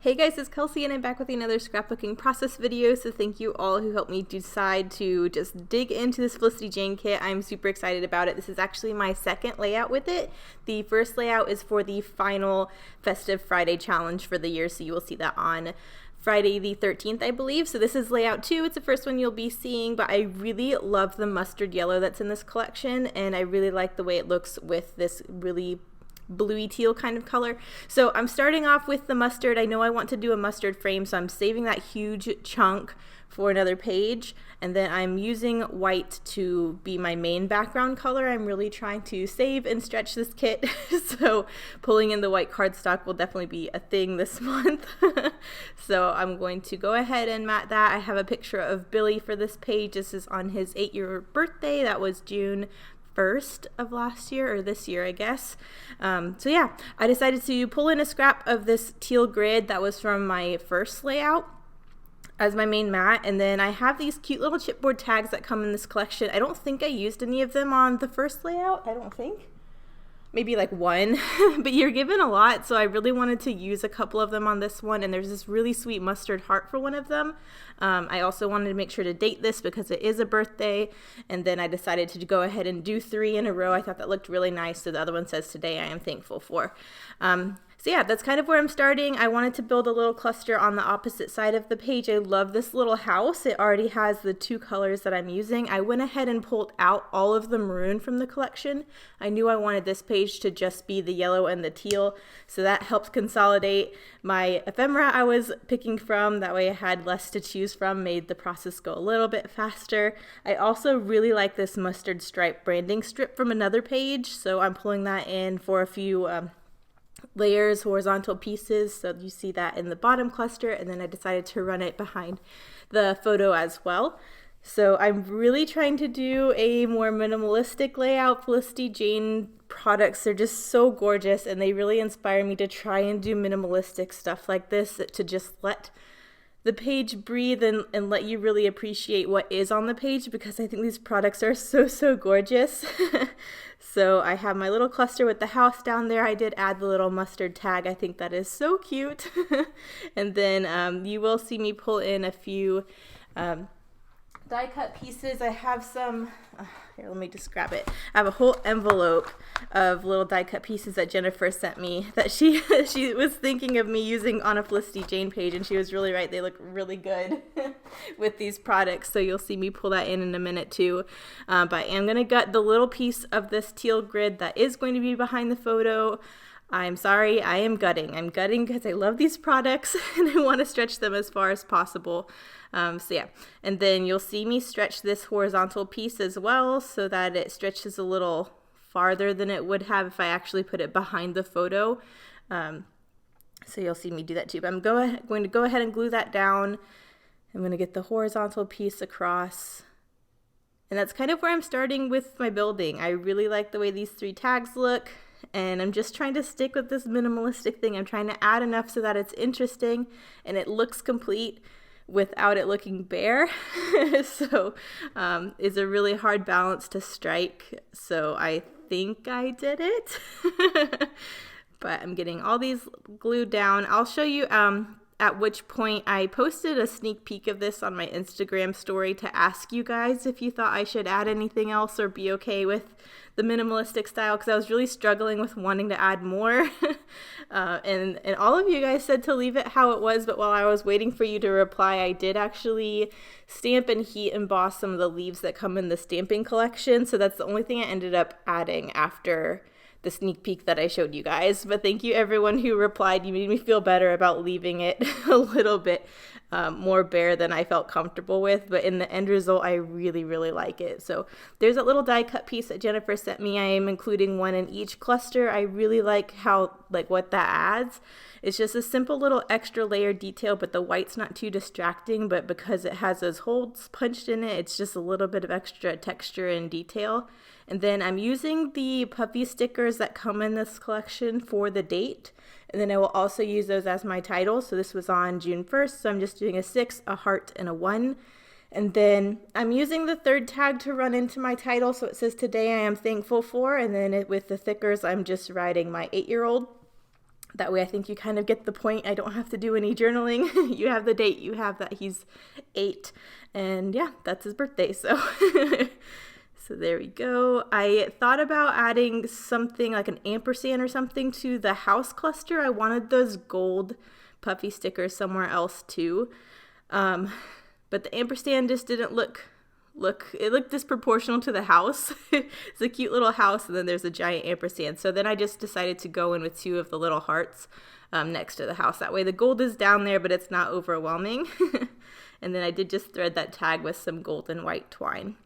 Hey guys, it's Kelsey and I'm back with another scrapbooking process video, so thank you all who helped me decide to just dig into this Felicity Jane kit. I'm super excited about it. This is actually my second layout with it. The first layout is for the final Festive Friday challenge for the year, so you will see that on Friday the 13th, I believe. So this is layout 2. It's the first one you'll be seeing, but I really love the mustard yellow that's in this collection, and I really like the way it looks with this really bluey teal kind of color. So I'm starting off with the mustard. I know I want to do a mustard frame, so I'm saving that huge chunk for another page, and then I'm using white to be my main background color. I'm really trying to save and stretch this kit, so pulling in the white cardstock will definitely be a thing this month. So I'm going to go ahead and mat that. I have a picture of Billy for this page. This is on his 8-year birthday. That was June 1st of last year, or this year I guess. So yeah, I decided to pull in a scrap of this teal grid that was from my first layout as my main mat, and then I have these cute little chipboard tags that come in this collection. I don't think I used any of them on the first layout. I don't think. Maybe like one, but you're given a lot, so I really wanted to use a couple of them on this one, and there's this really sweet mustard heart for one of them. I also wanted to make sure to date this because it is a birthday, and then I decided to go ahead and do 3 in a row. I thought that looked really nice, so the other one says today I am thankful for. So yeah, that's kind of where I'm starting. I wanted to build a little cluster on the opposite side of the page. I love this little house. It already has the 2 colors that I'm using. I went ahead and pulled out all of the maroon from the collection. I knew I wanted this page to just be the yellow and the teal, so that helps consolidate my ephemera I was picking from. That way I had less to choose from, made the process go a little bit faster. I also really like this mustard stripe branding strip from another page, so I'm pulling that in for a few layers, horizontal pieces, so you see that in the bottom cluster, and then I decided to run it behind the photo as well. So I'm really trying to do a more minimalistic layout. Felicity Jane products are just so gorgeous, and they really inspire me to try and do minimalistic stuff like this, to just let the page breathe and let you really appreciate what is on the page, because I think these products are so gorgeous. So I have my little cluster with the house down there. I did add the little mustard tag. I think that is so cute. And then you will see me pull in a few die cut pieces. I have some, here, let me just grab it. I have a whole envelope of little die cut pieces that Jennifer sent me that she was thinking of me using on a Felicity Jane page, and she was really right. They look really good with these products, so you'll see me pull that in a minute too. But I am going to gut the little piece of this teal grid that is going to be behind the photo. I'm sorry, I am gutting. I'm gutting because I love these products and I want to stretch them as far as possible. So yeah, and then you'll see me stretch this horizontal piece as well so that it stretches a little farther than it would have if I actually put it behind the photo. So you'll see me do that too. But I'm going to go ahead and glue that down. I'm going to get the horizontal piece across. And that's kind of where I'm starting with my building. I really like the way these 3 tags look, and I'm just trying to stick with this minimalistic thing. I'm trying to add enough so that it's interesting and it looks complete without it looking bare. So it's a really hard balance to strike. So I think I did it. But I'm getting all these glued down. I'll show you at which point I posted a sneak peek of this on my Instagram story to ask you guys if you thought I should add anything else or be okay with the minimalistic style, because I was really struggling with wanting to add more. And all of you guys said to leave it how it was, but while I was waiting for you to reply, I did actually stamp and heat emboss some of the leaves that come in the stamping collection, so that's the only thing I ended up adding after the sneak peek that I showed you guys. But thank you everyone who replied. You made me feel better about leaving it a little bit more bare than I felt comfortable with, but in the end result I really like it. So there's a little die cut piece that Jennifer sent me. I am including one in each cluster. I really like what that adds. It's just a simple little extra layer detail, but the white's not too distracting, but because it has those holes punched in it, it's just a little bit of extra texture and detail. And then I'm using the puffy stickers that come in this collection for the date. And then I will also use those as my title. So this was on June 1st. So I'm just doing a 6, a heart, and a 1. And then I'm using the 3rd tag to run into my title. So it says today I am thankful for. And then with the thickers, I'm just writing my 8-year-old. That way I think you kind of get the point. I don't have to do any journaling. You have the date, you have that he's 8, and yeah, that's his birthday, so so there we go. I thought about adding something like an ampersand or something to the house cluster. I wanted those gold puffy stickers somewhere else too, but the ampersand just didn't look, it looked disproportional to the house. It's a cute little house, and then there's a giant ampersand. So then I just decided to go in with 2 of the little hearts next to the house. That way the gold is down there, but it's not overwhelming. And then I did just thread that tag with some gold and white twine.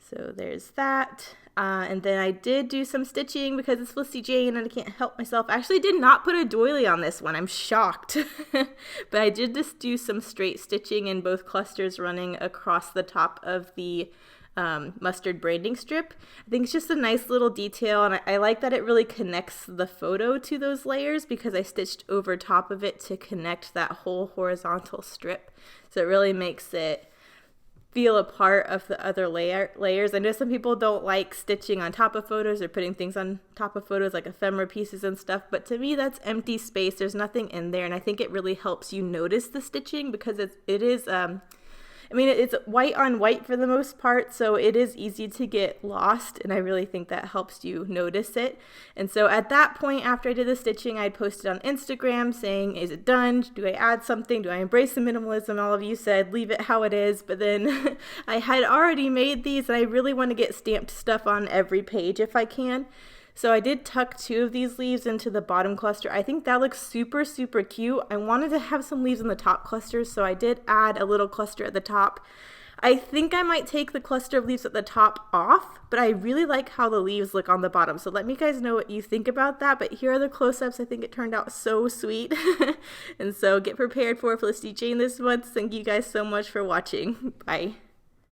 So there's that. And then I did do some stitching because it's Felicity Jane and I can't help myself. I actually did not put a doily on this one. I'm shocked. But I did just do some straight stitching in both clusters running across the top of the mustard branding strip. I think it's just a nice little detail, and I like that it really connects the photo to those layers because I stitched over top of it to connect that whole horizontal strip. So it really makes it feel a part of the other layers. I know some people don't like stitching on top of photos or putting things on top of photos like ephemera pieces and stuff, but to me that's empty space. There's nothing in there, and I think it really helps you notice the stitching because it is it's white on white for the most part, so it is easy to get lost, and I really think that helps you notice it. And so at that point, after I did the stitching, I posted on Instagram saying, is it done? Do I add something? Do I embrace the minimalism? All of you said, leave it how it is, but then I had already made these, and I really want to get stamped stuff on every page if I can. So I did tuck 2 of these leaves into the bottom cluster. I think that looks super, super cute. I wanted to have some leaves in the top cluster, so I did add a little cluster at the top. I think I might take the cluster of leaves at the top off, but I really like how the leaves look on the bottom. So let me guys know what you think about that. But here are the close-ups. I think it turned out so sweet. And so get prepared for Felicity Jane this month. Thank you guys so much for watching. Bye.